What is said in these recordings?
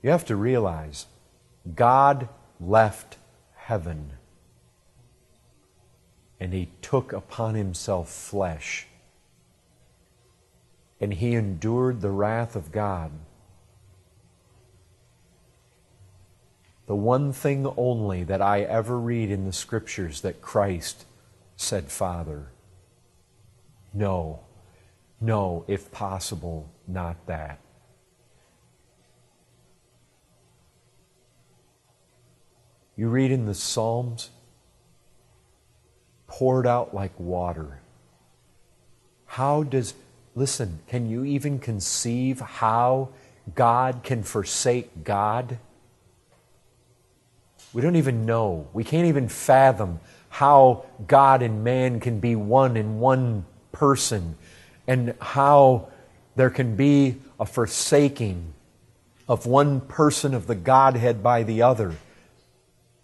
You have to realize, God left heaven and He took upon Himself flesh. And He endured the wrath of God. The one thing only that I ever read in the Scriptures that Christ said, Father, no, if possible, not that. You read in the Psalms, poured out like water. Listen, can you even conceive how God can forsake God? We don't even know. We can't even fathom how God and man can be one in one person, and how there can be a forsaking of one person of the Godhead by the other.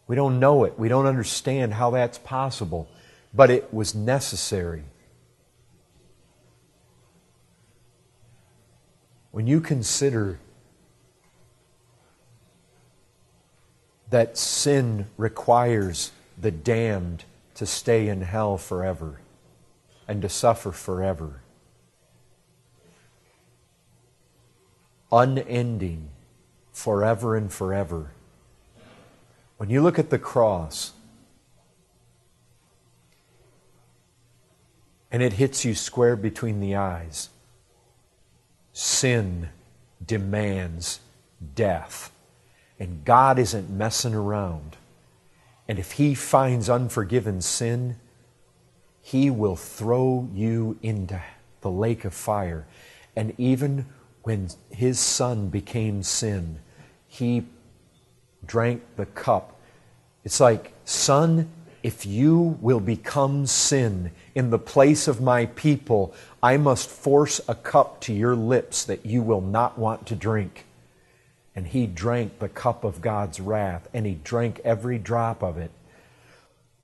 We don't know it. We don't understand how that's possible. But it was necessary. When you consider that sin requires the damned to stay in hell forever and to suffer forever, unending, forever and forever. When you look at the cross and it hits you square between the eyes, sin demands death. And God isn't messing around. And if He finds unforgiven sin, He will throw you into the lake of fire. And even when His Son became sin, He drank the cup. It's like, Son, if you will become sin in the place of my people, I must force a cup to your lips that you will not want to drink. And He drank the cup of God's wrath, and He drank every drop of it.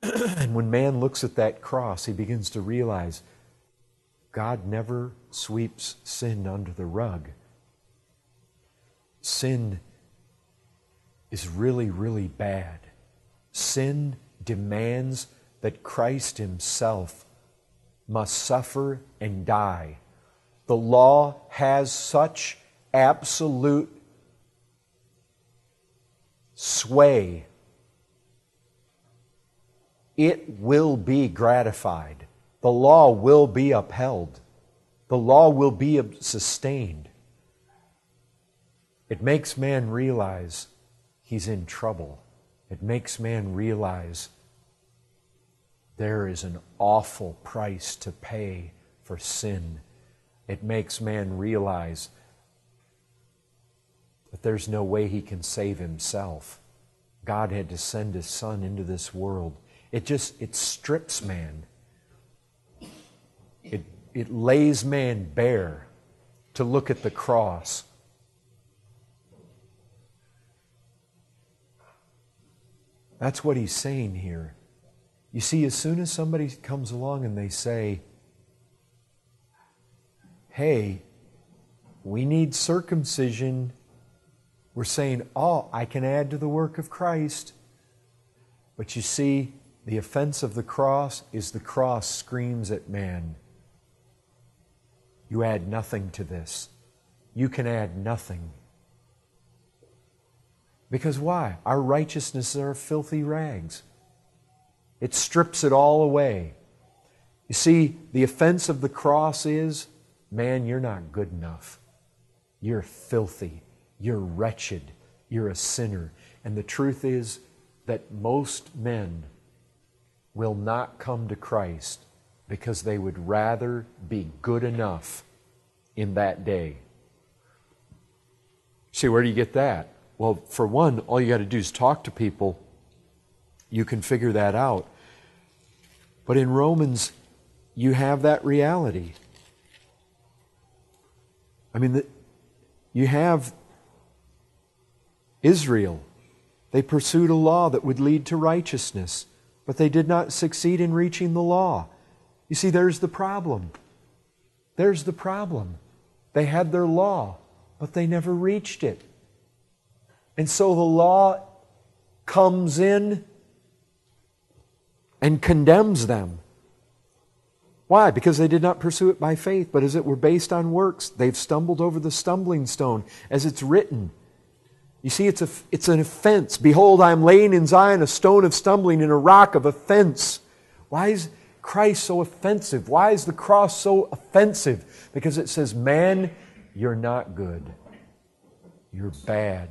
And when man looks at that cross, he begins to realize God never sweeps sin under the rug. Sin is really, really bad. Sin demands that Christ Himself must suffer and die. The law has such absolute sway. It will be gratified. The law will be upheld. The law will be sustained. It makes man realize he's in trouble. It makes man realize there is an awful price to pay for sin. It makes man realize that there's no way he can save himself. God had to send His Son into this world. It strips man. It lays man bare to look at the cross. That's what He's saying here. You see, as soon as somebody comes along and they say, hey, we need circumcision, we're saying, oh, I can add to the work of Christ. But you see, the offense of the cross is the cross screams at man. You add nothing to this. You can add nothing. Because why? Our righteousness are filthy rags. It strips it all away. You see, the offense of the cross is, man, you're not good enough. You're filthy. You're wretched. You're a sinner. And the truth is that most men will not come to Christ because they would rather be good enough in that day. See, where do you get that? Well, for one, all you got to do is talk to people. You can figure that out. But in Romans, you have that reality. I mean, you have Israel. They pursued a law that would lead to righteousness, but they did not succeed in reaching the law. You see, there's the problem. There's the problem. They had their law, but they never reached it. And so the law comes in and condemns them. Why? Because they did not pursue it by faith, but as it were based on works. They've stumbled over the stumbling stone, as it's written. You see, it's an offense. Behold, I am laying in Zion a stone of stumbling and a rock of offense. Why is Christ so offensive? Why is the cross so offensive? Because it says, man, you're not good. You're bad.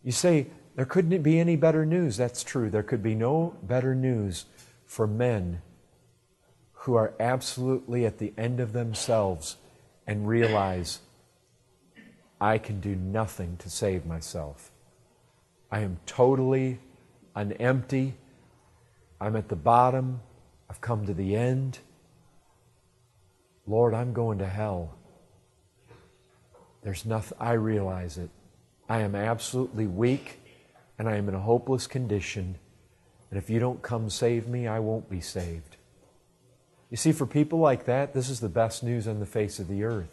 You say, there couldn't be any better news. That's true. There could be no better news for men who are absolutely at the end of themselves and realize, I can do nothing to save myself. I am totally empty. I'm at the bottom. I've come to the end. Lord, I'm going to hell. There's nothing, I realize it. I am absolutely weak and I am in a hopeless condition. And if you don't come save me, I won't be saved. You see, for people like that, this is the best news on the face of the earth.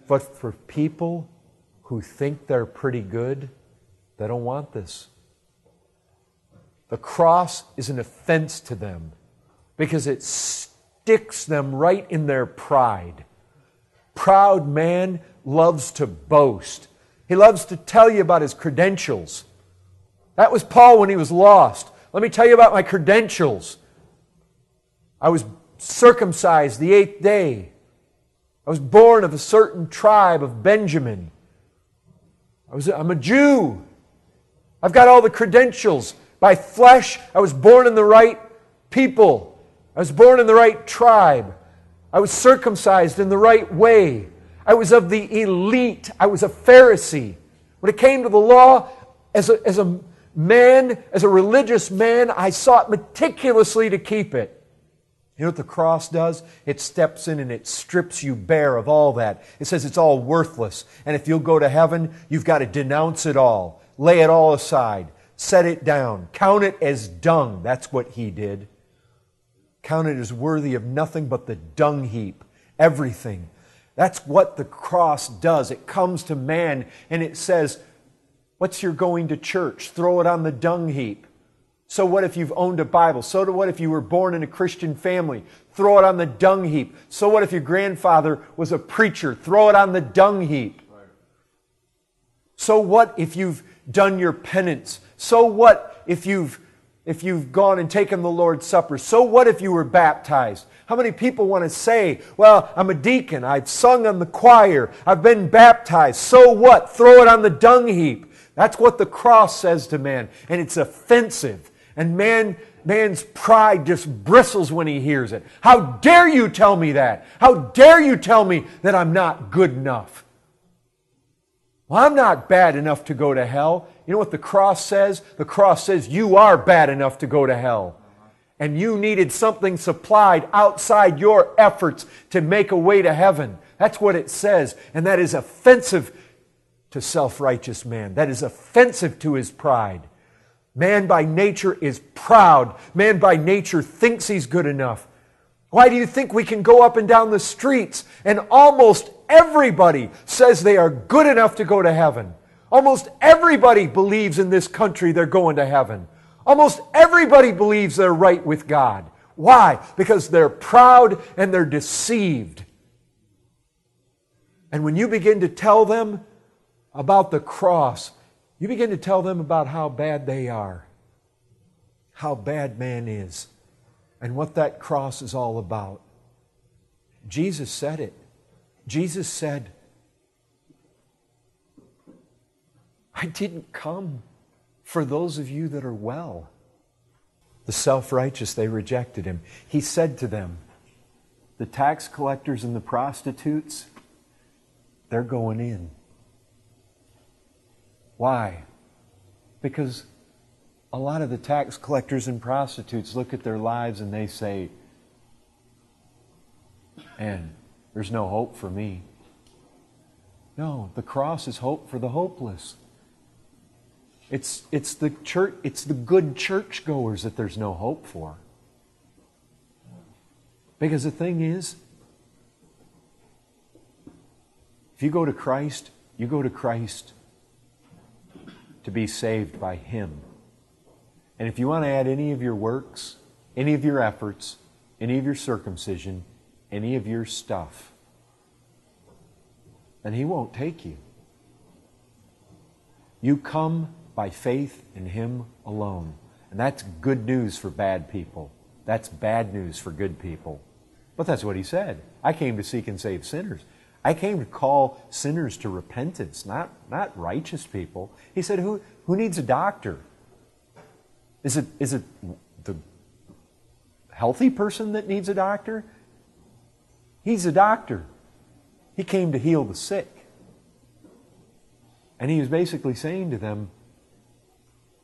But for people who think they're pretty good, they don't want this. The cross is an offense to them because it sticks them right in their pride. Proud man loves to boast. He loves to tell you about his credentials. That was Paul when he was lost. Let me tell you about my credentials. I was circumcised the 8th day. I was born of a certain tribe of Benjamin. I'm a Jew. I've got all the credentials. By flesh, I was born in the right people. I was born in the right tribe. I was circumcised in the right way. I was of the elite. I was a Pharisee. When it came to the law, as a man, as a religious man, I sought meticulously to keep it. You know what the cross does? It steps in and it strips you bare of all that. It says it's all worthless. And if you'll go to heaven, you've got to denounce it all. Lay it all aside. Set it down. Count it as dung. That's what He did. Count it as worthy of nothing but the dung heap. Everything. That's what the cross does. It comes to man and it says, what's your going to church? Throw it on the dung heap. So what if you've owned a Bible? So what if you were born in a Christian family? Throw it on the dung heap. So what if your grandfather was a preacher? Throw it on the dung heap. So what if you've done your penance? So what if you've gone and taken the Lord's Supper? So what if you were baptized? How many people want to say, well, I'm a deacon, I've sung on the choir, I've been baptized. So what? Throw it on the dung heap. That's what the cross says to man. And it's offensive. And man's pride just bristles when he hears it. How dare you tell me that? How dare you tell me that I'm not good enough? Well, I'm not bad enough to go to hell. You know what the cross says? The cross says you are bad enough to go to hell. And you needed something supplied outside your efforts to make a way to heaven. That's what it says. And that is offensive to self-righteous man. That is offensive to his pride. Man by nature is proud. Man by nature thinks he's good enough. Why do you think we can go up and down the streets and almost everybody says they are good enough to go to heaven? Almost everybody believes in this country they're going to heaven. Almost everybody believes they're right with God. Why? Because they're proud and they're deceived. And when you begin to tell them about the cross, you begin to tell them about how bad they are, how bad man is, and what that cross is all about. Jesus said it. Jesus said, I didn't come for those of you that are well. The self-righteous, they rejected Him. He said to them, the tax collectors and the prostitutes, they're going in. Why? Because a lot of the tax collectors and prostitutes look at their lives and they say, man, there's no hope for me. No, the cross is hope for the hopeless. It's the church, it's the good churchgoers that there's no hope for. Because the thing is, if you go to Christ, you go to Christ to be saved by Him. And if you want to add any of your works, any of your efforts, any of your circumcision, any of your stuff, then He won't take you. You come by faith in Him alone. And that's good news for bad people. That's bad news for good people. But that's what He said. I came to seek and save sinners. I came to call sinners to repentance, not righteous people. He said, who needs a doctor? Is it the healthy person that needs a doctor? He's a doctor. He came to heal the sick. And He was basically saying to them,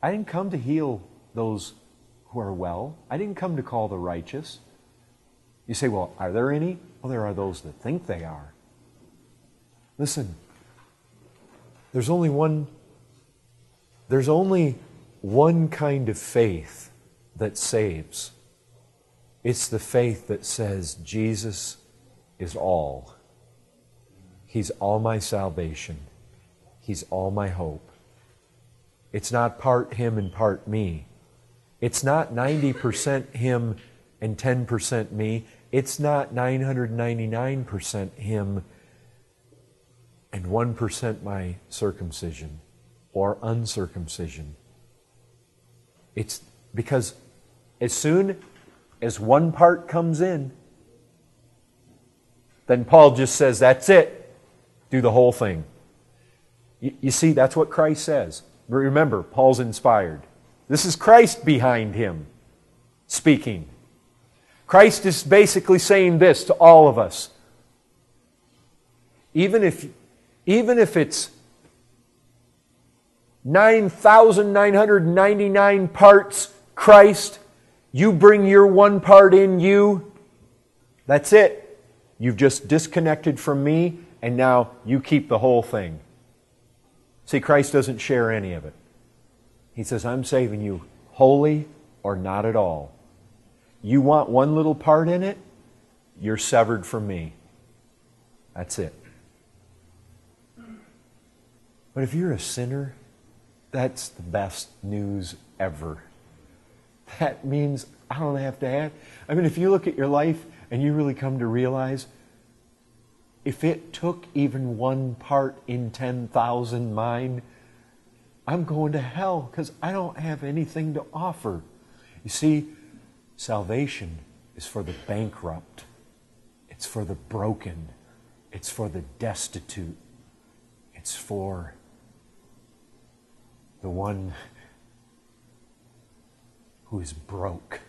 I didn't come to heal those who are well. I didn't come to call the righteous. You say, well, are there any? Well, there are those that think they are. Listen, there's only one kind of faith that saves. It's the faith that says Jesus is all. He's all my salvation. He's all my hope. It's not part Him and part me. It's not 90% Him and 10% me. It's not 999% Him and 1% my circumcision or uncircumcision. It's because as soon as one part comes in, then Paul just says, that's it. Do the whole thing. You see, that's what Christ says. Remember, Paul's inspired. This is Christ behind him speaking. Christ is basically saying this to all of us. Even if it's 9,999 parts Christ, you bring your one part in you, that's it. You've just disconnected from me, and now you keep the whole thing. See, Christ doesn't share any of it. He says, I'm saving you wholly or not at all. You want one little part in it, you're severed from me. That's it. But if you're a sinner, that's the best news ever. That means I don't have to have... I mean, if you look at your life and you really come to realize, if it took even one part in 10,000 mine, I'm going to hell because I don't have anything to offer. You see, salvation is for the bankrupt. It's for the broken. It's for the destitute. It's for the one who is broke.